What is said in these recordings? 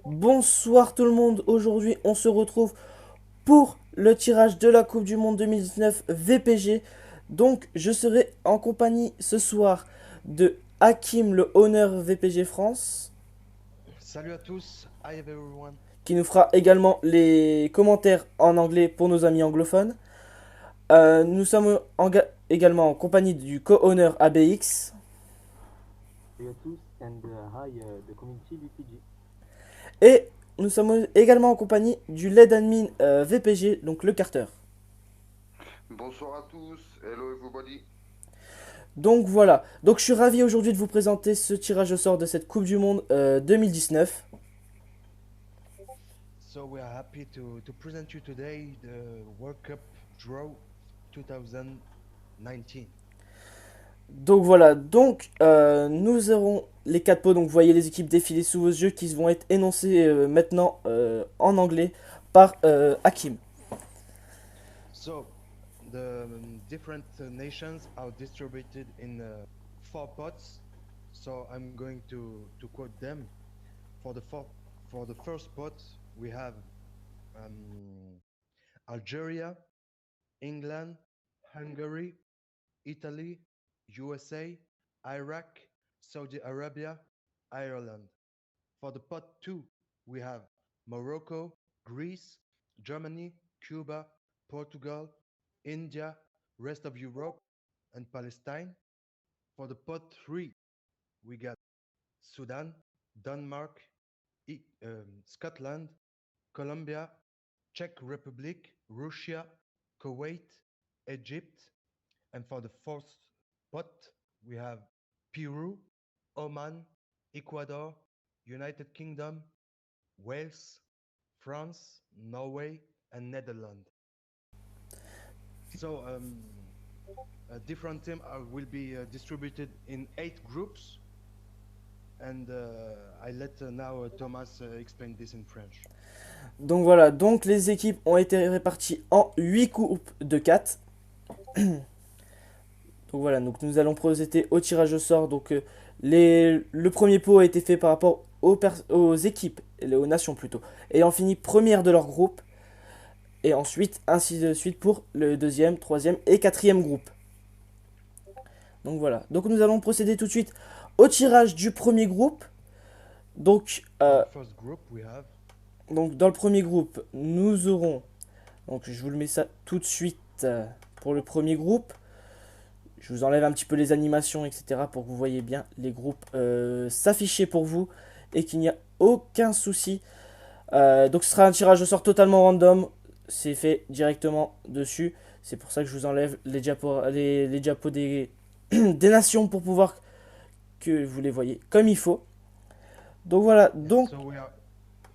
Bonsoir tout le monde, aujourd'hui on se retrouve pour le tirage de la Coupe du Monde 2019 VPG. Donc je serai en compagnie ce soir de Hakim, le honneur VPG France, Salut à tous, hi everyone. qui nous fera également les commentaires en anglais pour nos amis anglophones. Nous sommes également en compagnie du co-honneur ABX. Salut à tous and hi the community BPG. Et nous sommes également en compagnie du lead admin VPG, donc le Carter. Bonsoir à tous, hello everybody. Donc voilà, donc je suis ravi aujourd'hui de vous présenter ce tirage au sort de cette Coupe du Monde 2019. So we are happy to present you today the World Cup Draw 2019. Donc voilà, donc nous aurons les 4 pots, donc vous voyez les équipes défiler sous vos yeux qui vont être énoncées maintenant en anglais par Hakim. So the different nations are distributed in 4 pots. So I'm going to quote them. For the first pot, we have Algeria, England, Hungary, Italy, USA, Iraq, Saudi Arabia, Ireland. For the pot two, we have Morocco, Greece, Germany, Cuba, Portugal, India, rest of Europe, and Palestine. For the pot three, we got Sudan, Denmark, Scotland, Colombia, Czech Republic, Russia, Kuwait, Egypt. And for the fourth pot, we have Peru, Oman, Ecuador, United Kingdom, Wales, France, Norway, and Netherlands. So different teams will be distributed in 8 groups. And I let now Thomas explain this in French. Donc voilà, donc les équipes ont été réparties en 8 groupes de 4. Donc voilà, donc nous allons procéder au tirage au sort. Donc le premier pot a été fait par rapport aux équipes, aux nations plutôt, ayant fini première de leur groupe. Et ensuite, ainsi de suite pour le deuxième, troisième et quatrième groupe. Donc voilà, donc nous allons procéder tout de suite au tirage du premier groupe. Donc, For the first group, we have donc dans le premier groupe, nous aurons, donc je vous le mets ça tout de suite pour le premier groupe. Je vous enlève un petit peu les animations, etc. pour que vous voyez bien les groupes s'afficher pour vous et qu'il n'y a aucun souci. Donc ce sera un tirage au sort totalement random. C'est fait directement dessus. C'est pour ça que je vous enlève les diapos des, des nations pour pouvoir que vous les voyez comme il faut. Donc voilà, donc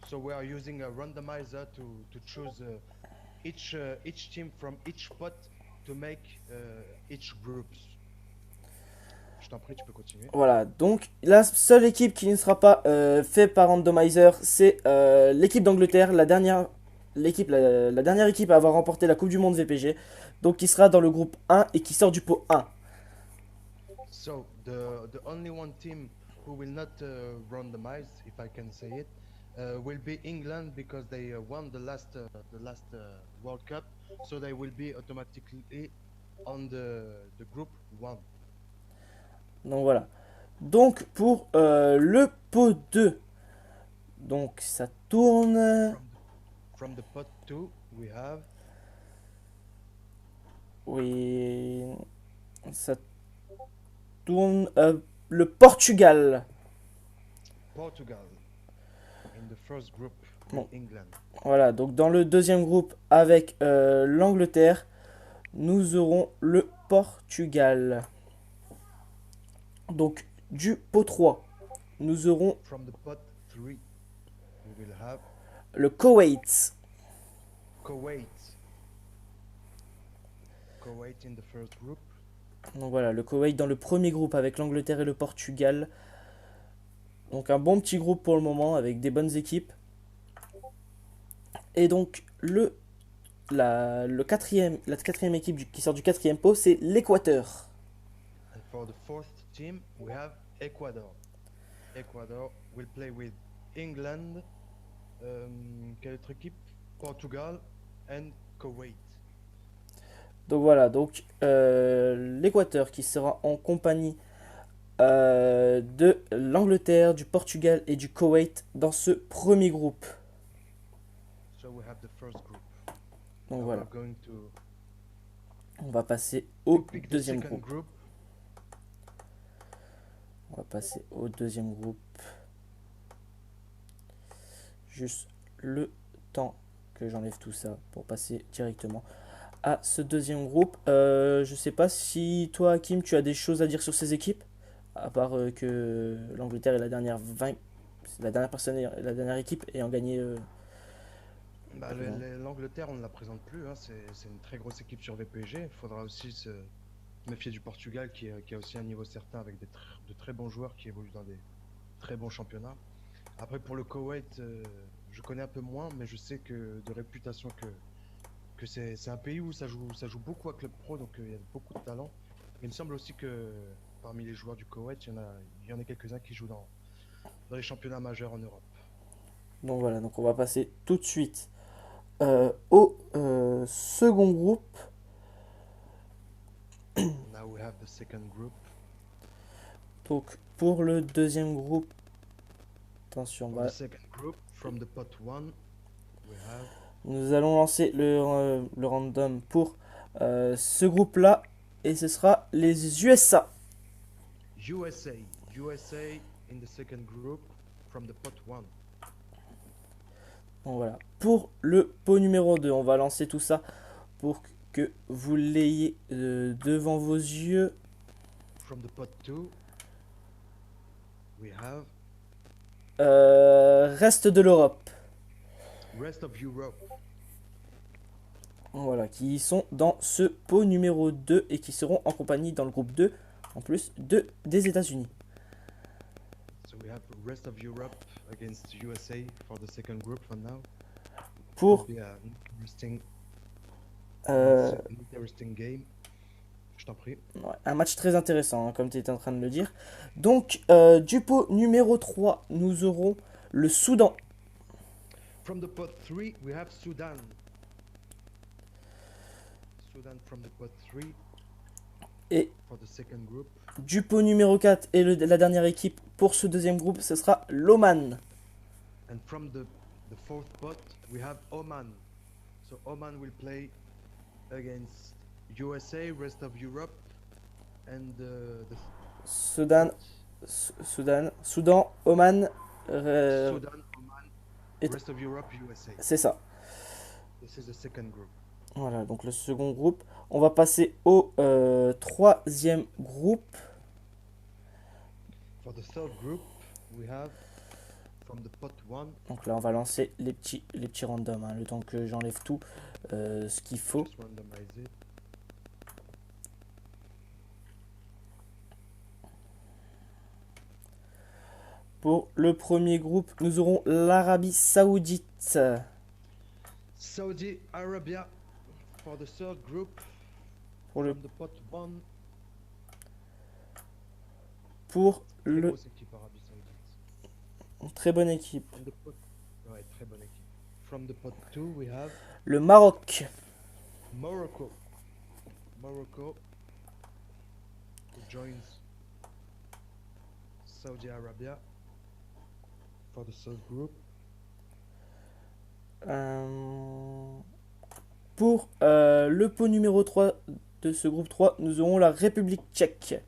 so we are using a randomizer to choose each team from each pot to make each groups. Je t'en prie, tu peux continuer. voilà, donc la seule équipe qui ne sera pas faite par randomizer, c'est l'équipe d'Angleterre, la dernière équipe à avoir remporté la Coupe du Monde VPG, donc qui sera dans le groupe 1 et qui sort du pot 1. So the only one team who will not randomize, if I can say it, will be England because they won the last World Cup, so they will be automatically on the group 1. Donc voilà. Donc pour le pot 2, donc ça tourne. From the pot 2, we have Oui, ça tourne le Portugal. Portugal in the first group Bon. with England. Voilà, donc dans le deuxième groupe avec l'Angleterre, nous aurons le Portugal. Donc du pot 3, nous aurons From the pot 3, we will have le Koweït. Kuwait. Kuwait in the first group. Donc voilà, le Koweït dans le premier groupe avec l'Angleterre et le Portugal. Donc un bon petit groupe pour le moment avec des bonnes équipes. Et donc la quatrième équipe qui sort du quatrième pot, c'est l'Équateur. And for the fourth team, we have Ecuador. Ecuador will play with England, Quelle autre équipe? Portugal and Koweït. Donc voilà, donc l'Équateur qui sera en compagnie de l'Angleterre, du Portugal et du Koweït dans ce premier groupe. So we have the first group. Donc Now voilà, we're going to on va passer au pick the deuxième second groupe. group. On va passer au deuxième groupe. Juste le temps que j'enlève tout ça pour passer directement à ce deuxième groupe. Je sais pas si toi, Hakim, tu as des choses à dire sur ces équipes, à part que l'Angleterre est c'est la dernière personne, la dernière équipe ayant gagné. Bah, l'Angleterre, on ne la présente plus, hein. C'est une très grosse équipe sur VPG. Il faudra aussi se méfier du Portugal qui a aussi un niveau certain avec de très bons joueurs qui évoluent dans des très bons championnats. Après, pour le Koweït, je connais un peu moins, mais je sais que de réputation que c'est un pays où ça joue beaucoup à club pro, donc il y a beaucoup de talent. Mais il me semble aussi que parmi les joueurs du Koweït, il y en a quelques-uns qui jouent dans les championnats majeurs en Europe. Donc voilà, donc on va passer tout de suite au second groupe. Now we have the second group. Donc pour le deuxième groupe, attention, For the second group, from the pot 1, we have nous allons lancer le random pour ce groupe-là et ce sera les USA. USA. USA in the second group from the pot 1. Donc voilà. Pour le pot numéro 2, on va lancer tout ça pour que vous l'ayez devant vos yeux. From the pot 2, we have Reste de l'Europe. rest of Europe. Voilà, qui sont dans ce pot numéro 2 et qui seront en compagnie dans le groupe 2, en plus des États-Unis. So we have rest of Europe against USA for the second group for now. Pour It'll be an interesting game. Je t'en prie. ouais, un match très intéressant, hein, comme tu étais en train de le dire. Donc, du pot numéro 3, nous aurons le Soudan. From the pot 3, we have Sudan. Sudan from the pot 3 Et for the second group. du pot numéro 4 et la dernière équipe pour ce deuxième groupe, ce sera l'Oman. And from the fourth pot, we have Oman. So Oman will play against USA, rest of Europe, and the Soudan, Soudan, Oman, Sudan, Oman, et- rest of Europe, USA. c'est ça. This is the second group. Voilà, donc le second groupe. On va passer au troisième groupe. For the third group, we have from the pot 1, Donc là, on va lancer les petits randoms, hein, le temps que j'enlève tout ce qu'il faut. just randomize it. Pour le premier groupe, nous aurons l'Arabie Saoudite. Saudi Arabia for the third group Pour le, from the pot 1. pour Très le grosse équipe Arabie Saoudite. très bonne équipe. From the pot, ouais, très bonne équipe. From the pot 2, we have Le Maroc. Morocco. Morocco who joins Saudi Arabia for the third group. Pour le pot numéro 3 de ce groupe 3, nous aurons la République tchèque.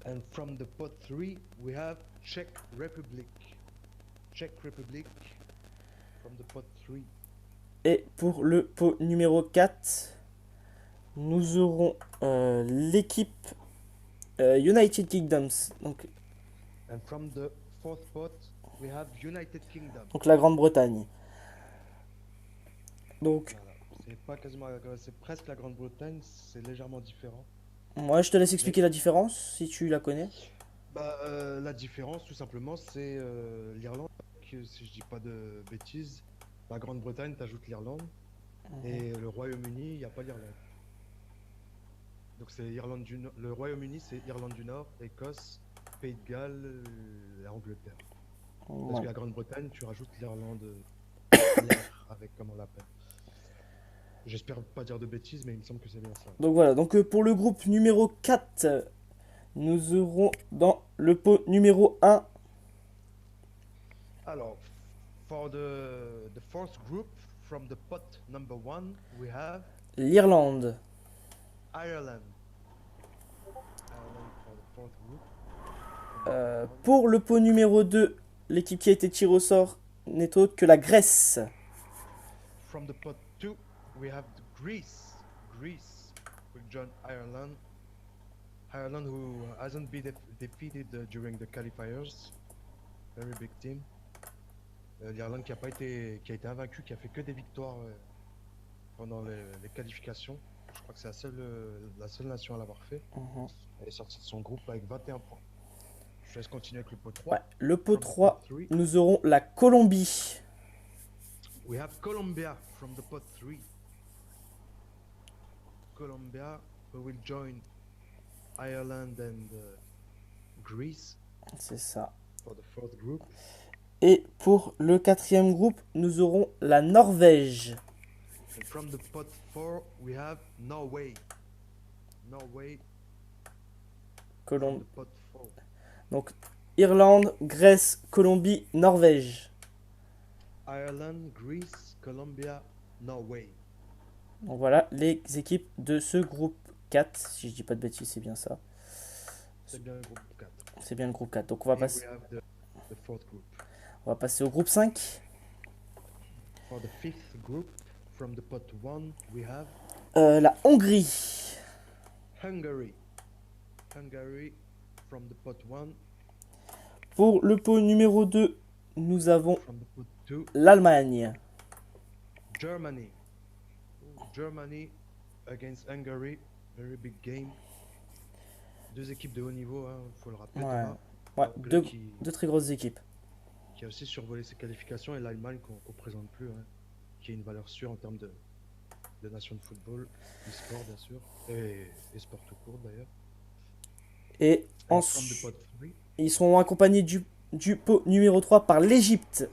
And from the pot 3, we have Czech Republic. Czech Republic from the pot 3. Et pour le pot numéro 4, nous aurons l'équipe United Kingdoms. And from the fourth pot, we have United Kingdom. Donc la Grande-Bretagne. Donc, Voilà. C'est pas quasiment, c'est presque la Grande-Bretagne, c'est légèrement différent. moi je te laisse expliquer la différence si tu la connais. Bah, la différence, tout simplement, c'est l'Irlande. Si je dis pas de bêtises, la Grande-Bretagne, t'ajoutes l'Irlande. Et le Royaume-Uni, il n'y a pas l'Irlande. Donc c'est Irlande du Nord. Le Royaume-Uni, c'est Irlande du Nord, Écosse, Pays de Galles, Angleterre. Parce Ouais. que la Grande-Bretagne, tu rajoutes l'Irlande, l'Ir, avec comme on l'appelle. J'espère pas dire de bêtises, mais il me semble que c'est bien ça. Donc voilà, donc pour le groupe numéro 4, nous aurons dans le pot numéro 1 Alors, for the fourth group, from the pot number 1, we have l'Irlande. Ireland. Ireland for the fourth group. Pour le pot numéro 2, l'équipe qui a été tirée au sort n'est autre que la Grèce. From the pot 2, we have Greece. Greece will join Ireland. Ireland who hasn't been defeated during the qualifiers. Very big team. L'Irlande qui a été invaincue, qui a fait que des victoires pendant les qualifications. Je crois que c'est la seule nation à l'avoir fait. Elle est sortie de son groupe avec 21 points. Je laisse continuer avec le pot 3. Ouais, le pot From the 3, pot 3, nous aurons la Colombie. we have Colombia from the pot 3. Colombia who will join Ireland and Greece C'est ça. for the fourth group. Et pour le quatrième groupe, nous aurons la Norvège. And from the pot 4, we have Norway. Norway from Colom- the pot 4. Donc Irlande, Grèce, Colombie, Norvège. Ireland, Greece, Colombia, Norway. Donc voilà les équipes de ce groupe 4. Si je dis pas de bêtises, c'est bien ça. C'est bien le groupe 4. C'est bien le groupe 4. Donc on va, And passer, we have the fourth group. on va passer au groupe 5. For the fifth group, from the pot 1, we have La Hongrie. Hungary. Hungary from the pot 1. Pour le pot numéro 2, nous avons From the pot 2, l'Allemagne. Germany. Germany against Hungary. Very big game. Deux équipes de haut niveau, hein, faut le rappeler. Ouais. Thomas. Ouais, La deux, Hongrie deux très grosses équipes. qui a aussi survolé ses qualifications, et l'Allemagne qu'on présente plus, hein, qui a une valeur sûre en termes de nation de football, e-sport bien sûr, et sport tout court d'ailleurs. Et And from ensuite, the pot 3, ils seront accompagnés du pot numéro 3 par l'Égypte.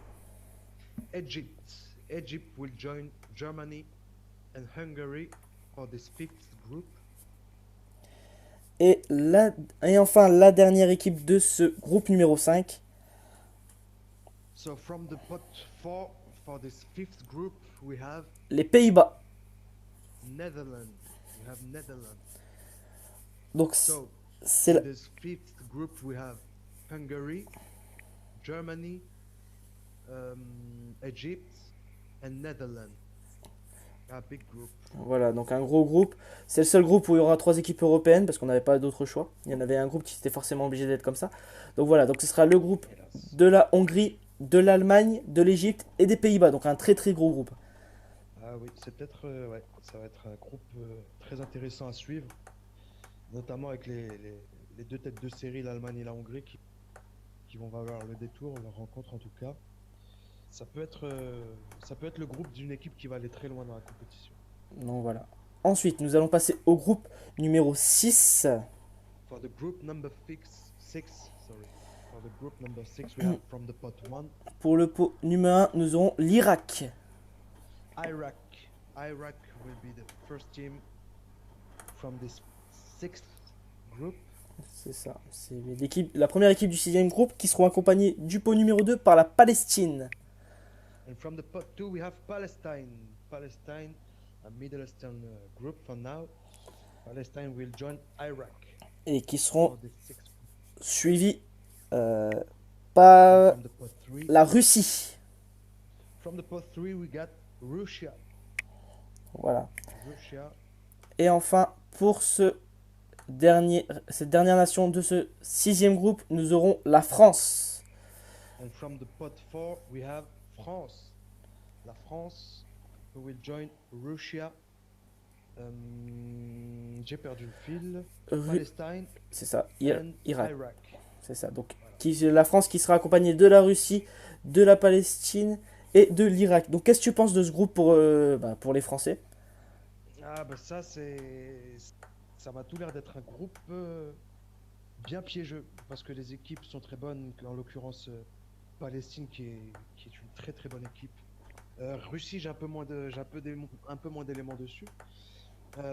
Egypt. Egypt will join Germany and Hungary for this fifth group. Et enfin, la dernière équipe de ce groupe numéro 5. So from the pot 4 for this fifth group, we have Les Pays-Bas. Netherlands. We have Netherlands. Donc So c'est in la- this fifth group, we have Hungary, Germany, Egypt, and Netherlands. A big group. voilà, donc un gros groupe. C'est le seul groupe où il y aura 3 équipes européennes parce qu'on n'avait pas d'autre choix. Il y en avait un groupe qui était forcément obligé d'être comme ça. Donc voilà, donc ce sera le groupe de la Hongrie, de l'Allemagne, de l'Égypte et des Pays-Bas. Donc un très très gros groupe. Ah oui, c'est peut-être, ouais, ça va être un groupe très intéressant à suivre, notamment avec les deux têtes de série, l'Allemagne et la Hongrie, qui vont valoir le détour, leur rencontre en tout cas. Ça peut être le groupe d'une équipe qui va aller très loin dans la compétition. Donc voilà. Ensuite, nous allons passer au groupe numéro 6. For the group number six, sorry. For the group number 6, we have from the pot 1, Pour le pot numéro 1, nous aurons l'Irak. Iraq. Iraq will be the first team from this sixth group. C'est ça. C'est la première équipe du 6e groupe qui seront accompagnés du pot numéro 2 par la Palestine. And from the pot 2, we have Palestine. Palestine, a Middle Eastern group for now. Palestine will join Iraq Et qui seront for the sixth group. suivis par From the pot 3, la Russie. from the pot 3, we got Russia. Voilà. Russia. Et enfin, pour cette dernière nation de ce 6e groupe, nous aurons la France. And from the pot 4, we have France. La France, who will join Russia. J'ai perdu le fil. Palestine C'est ça, and Irak. Iraq. C'est ça. Donc, la France qui sera accompagnée de la Russie, de la Palestine et de l'Irak. Donc, qu'est-ce que tu penses de ce groupe pour les Français? Ah bah ça m'a tout l'air d'être un groupe bien piégeux parce que les équipes sont très bonnes, en l'occurrence Palestine qui est une très très bonne équipe. Russie, un peu moins d'éléments dessus.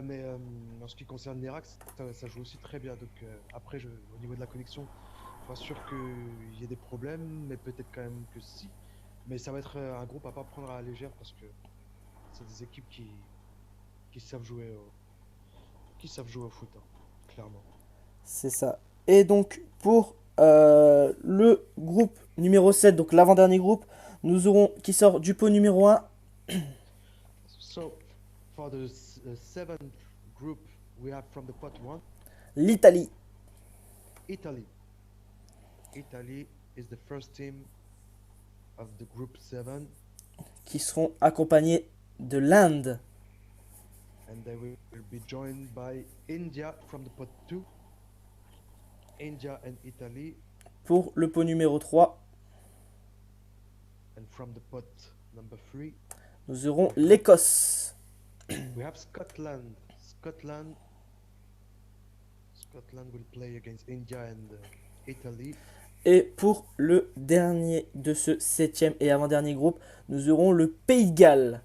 Mais en ce qui concerne l'Irak, ça joue aussi très bien. Donc après, au niveau de la connexion, pas sûr qu'il y ait des problèmes, mais peut-être quand même que si. Mais ça va être un groupe à pas prendre à la légère parce que c'est des équipes qui savent jouer au foot, hein, clairement. C'est ça. Et donc, pour le groupe numéro 7, donc l'avant-dernier groupe, nous aurons qui sort du pot numéro un, So, for the seventh group, we have from the pot one, l'Italie. Italy. Italy is the first team of the group 7, Qui seront accompagnés de l'Inde. and they will be joined by India from the pot 2. India and Italy, Pour le pot numéro 3, and from the pot number 3, nous aurons l'Écosse. we have Scotland. Scotland will play against India and Italy. Et pour le dernier de ce septième et avant-dernier groupe, nous aurons le Pays de Galles.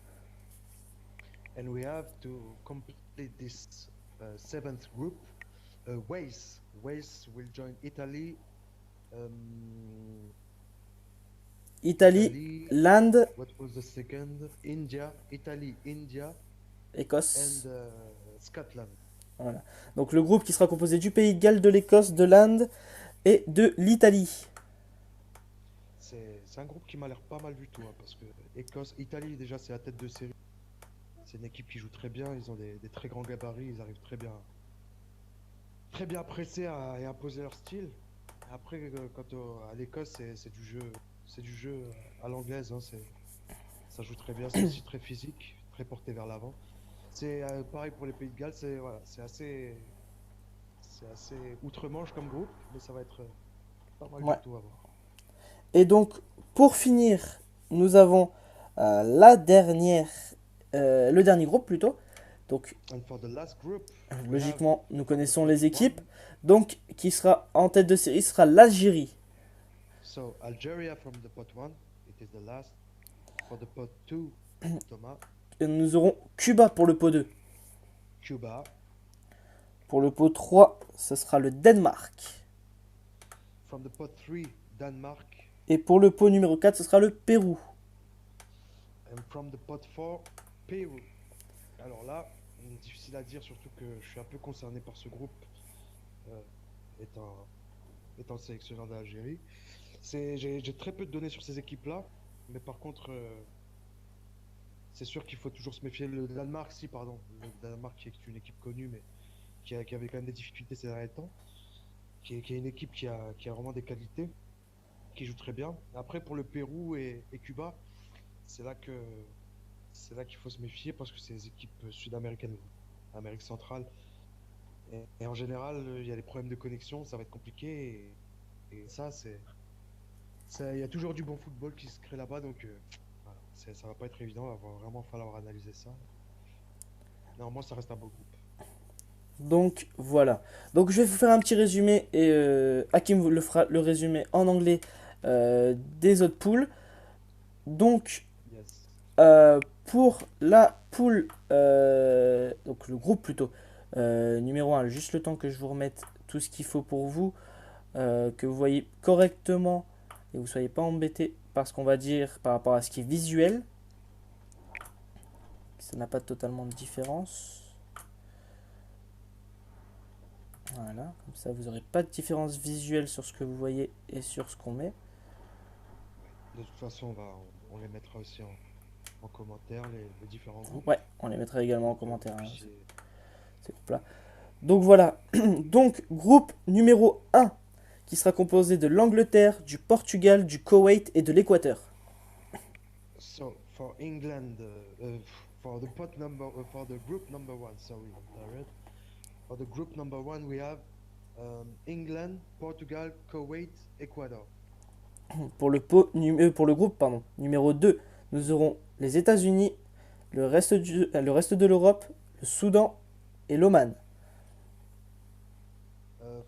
And we have to complete this seventh group. Wales will join Italy. Italie, Italy. l'Inde, What was the second? India, Italy, India, Écosse. and Scotland. Voilà. Donc le groupe qui sera composé du Pays de Galles, de l'Écosse, de l'Inde et de l'Italie. C'est un groupe qui m'a l'air pas mal du tout, hein, parce que Italie déjà c'est la tête de série. C'est une équipe qui joue très bien, ils ont des très grands gabarits, ils arrivent très bien à presser et imposer leur style. Après, à l'Écosse, c'est du jeu à l'anglaise, hein, ça joue très bien, c'est aussi très physique, très porté vers l'avant. C'est pareil pour les Pays de Galles, c'est assez outre-Manche comme groupe, mais ça va être pas mal Ouais. du tout à voir. Et donc, pour finir, nous avons le dernier groupe plutôt. Donc, And for the last group, we logiquement, have nous connaissons from the les pot équipes. one, Donc, qui sera en tête de série sera l'Algérie. So Algeria from the pot one, it is the last. For the pot two, Thomas, Et nous aurons Cuba pour le pot 2. Cuba. Pour le pot 3, ce sera le Danemark. From the pot three, Denmark. Et pour le pot numéro 4, ce sera le Pérou. And from the pot four, Peru. Alors là, difficile à dire, surtout que je suis un peu concerné par ce groupe, euh, étant sélectionneur d'Algérie. J'ai très peu de données sur ces équipes-là, mais par contre, c'est sûr qu'il faut toujours se méfier. Le Danemark, si, pardon. Le Danemark qui est une équipe connue, mais qui avait quand même des difficultés ces derniers temps. Qui est une équipe qui a vraiment des qualités, qui joue très bien. Après, pour le Pérou et Cuba, c'est là qu'il faut se méfier parce que c'est des équipes sud-américaines, Amérique centrale. Et en général, il y a des problèmes de connexion, ça va être compliqué. Et ça, il y a toujours du bon football qui se crée là-bas, donc voilà, ça va pas être évident, il va vraiment falloir analyser ça. Néanmoins, ça reste un beau groupe. Donc voilà. Donc je vais vous faire un petit résumé et Hakim vous le fera le résumé en anglais des autres poules. Donc Yes. pour la poule, donc le groupe plutôt, numéro 1, juste le temps que je vous remette tout ce qu'il faut pour vous, que vous voyez correctement et vous ne soyez pas embêtés par ce qu'on va dire par rapport à ce qui est visuel. Ça n'a pas totalement de différence. Voilà, comme ça vous n'aurez pas de différence visuelle sur ce que vous voyez et sur ce qu'on met. De toute façon, on les mettra aussi en commentaire, les différents groupes. Ouais, on les mettra également en commentaire, hein, Puis, ces groupes-là. Donc voilà, donc groupe numéro 1 qui sera composé de l'Angleterre, du Portugal, du Koweït et de l'Équateur. So for England, for the for the group number one, sorry, Jared. For the group number one, we have England, Portugal, Kuwait, Ecuador. Pour le groupe numéro 2, nous aurons les États-Unis, le reste de l'Europe, le Soudan et l'Oman.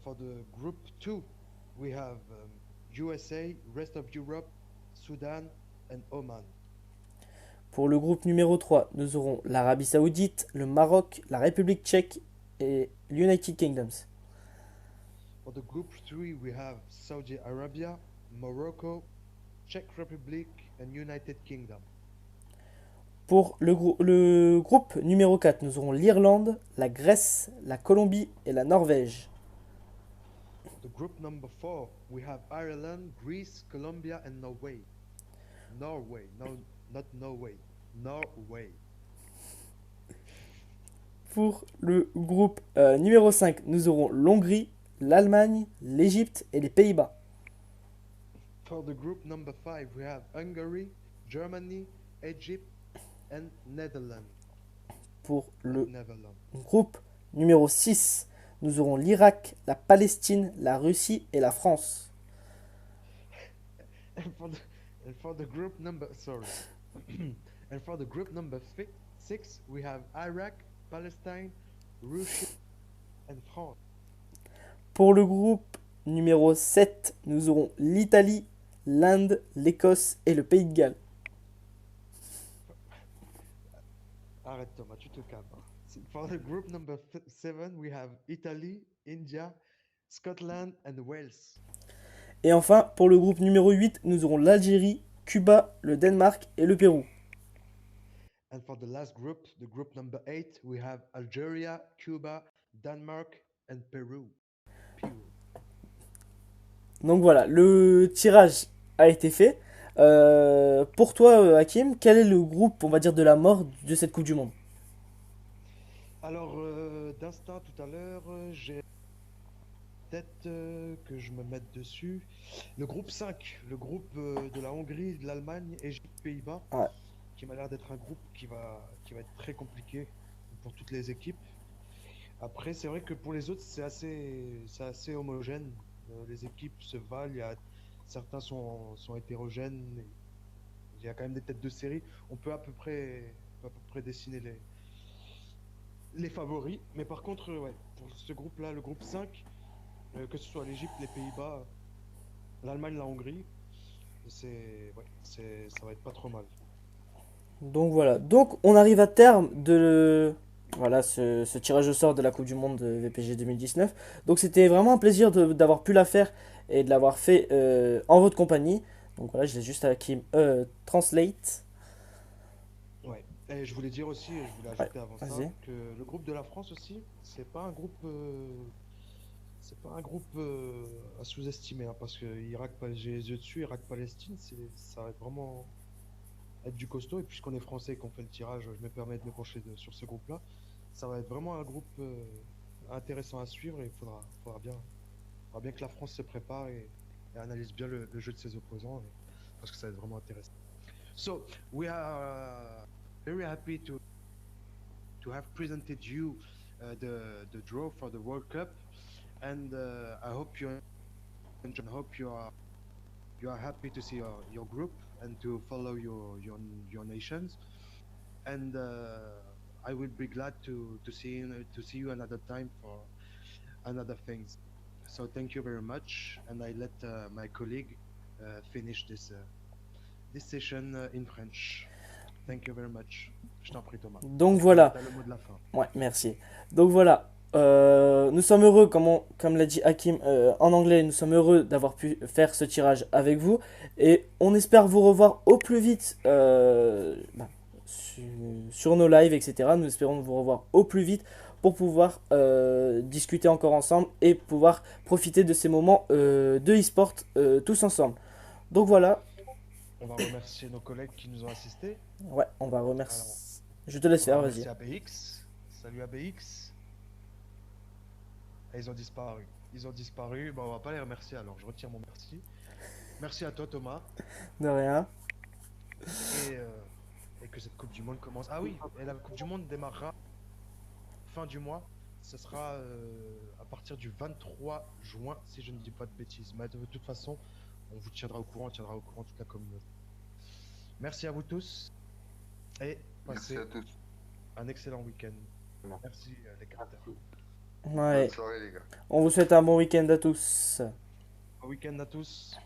For the group two, we have USA, rest of Europe, Sudan, and Oman. Pour le groupe numéro 3, nous aurons l'Arabie Saoudite, le Maroc, la République tchèque et l'United Kingdoms. For the group 3, we have Saudi Arabia, Morocco, Czech Republic, and United Kingdom. Pour le groupe numéro 4, nous aurons l'Irlande, la Grèce, la Colombie et la Norvège. The group number 4, we have Ireland, Greece, Colombia, and Norway. Norway, no, not Norway. Norway. Pour le groupe numéro 5, nous aurons l'Hongrie, l'Allemagne, l'Égypte et les Pays-Bas. For the group number 5, we have Hungary, Germany, Egypt, and Netherlands. Pour le Netherlands. groupe numéro 6, nous aurons l'Irak, la Palestine, la Russie et la France. And for the group number, sorry. And for the group number 6, we have Iraq, Palestine, Russia, and France. Pour le groupe numéro 7, nous aurons l'Italie, l'Inde, l'Écosse et le Pays de Galles. Arrête Thomas, tu te calmes. For the group number 7, we have Italy, India, Scotland, and Wales. Et enfin, pour le groupe numéro 8, nous aurons l'Algérie, Cuba, le Danemark et le Pérou. And for the last group, the group number 8, we have Algeria, Cuba, Denmark, and Peru. Donc voilà, le tirage a été fait. Pour toi, Hakim, quel est le groupe, on va dire, de la mort de cette Coupe du Monde? Alors, d'instinct tout à l'heure, j'ai peut-être que je me mette dessus. Le groupe 5, le groupe de la Hongrie, de l'Allemagne, Égypte, Pays-Bas, Ouais. qui m'a l'air d'être un groupe qui va être très compliqué pour toutes les équipes. Après, c'est vrai que pour les autres, c'est assez homogène. Les équipes se valent, certains sont hétérogènes. Il y a quand même des têtes de série. On peut à peu près dessiner les favoris. Mais par contre, ouais, pour ce groupe-là, le groupe 5, que ce soit l'Égypte, les Pays-Bas, l'Allemagne, la Hongrie, ça va être pas trop mal. Donc voilà, donc on arrive à terme de voilà, ce tirage au sort de la Coupe du Monde de VPG 2019. Donc c'était vraiment un plaisir d'avoir pu la faire et de l'avoir fait en votre compagnie. Donc voilà, je laisse juste à Hakim translate. Ouais. Et je voulais dire aussi, je voulais ajouter avant ça, vas-y. que le groupe de la France aussi, c'est pas un groupe à sous-estimer, hein, parce que j'ai les yeux dessus, Irak-Palestine, ça va être vraiment être du costaud. Et puisqu'on est français et qu'on fait le tirage, je me permets de me pencher sur ce groupe-là. Ça va être vraiment un groupe intéressant à suivre, et il faudra bien que la France se prépare et analyse bien le jeu de ses opposants, parce que ça va être vraiment intéressant. So, we are very happy to have presented you the draw for the World Cup, and I hope you enjoy, and hope you are happy to see your group and to follow your nations, and I will be glad to see you another time for another things. So thank you very much, and I let my colleague finish this session in French. Thank you very much. Je t'en prie, Thomas. Donc voilà. T'as le mot de la fin. Ouais, merci. Donc voilà, nous sommes heureux, comme l'a dit Hakim en anglais, nous sommes heureux d'avoir pu faire ce tirage avec vous. Et on espère vous revoir au plus vite sur nos lives, etc. Nous espérons vous revoir au plus vite pour pouvoir discuter encore ensemble et pouvoir profiter de ces moments de e-sport tous ensemble. Donc voilà. On va remercier nos collègues qui nous ont assistés. Ouais, on va remercier. Je te laisse faire, vas-y. Merci ABX. Salut ABX. Et ils ont disparu. Bon, on va pas les remercier, alors je retire mon merci. Merci à toi, Thomas. De rien. Et que cette Coupe du Monde commence. Ah oui, et la Coupe du Monde démarrera fin du mois. Ce sera à partir du 23 juin, si je ne dis pas de bêtises. Mais de toute façon, on vous tiendra au courant, toute la communauté. Merci à vous tous. Et Merci passez à tous. un excellent week-end. Merci les capteurs. Ouais. Bonne soirée, les gars. On vous souhaite un bon week-end à tous. Bon week-end à tous.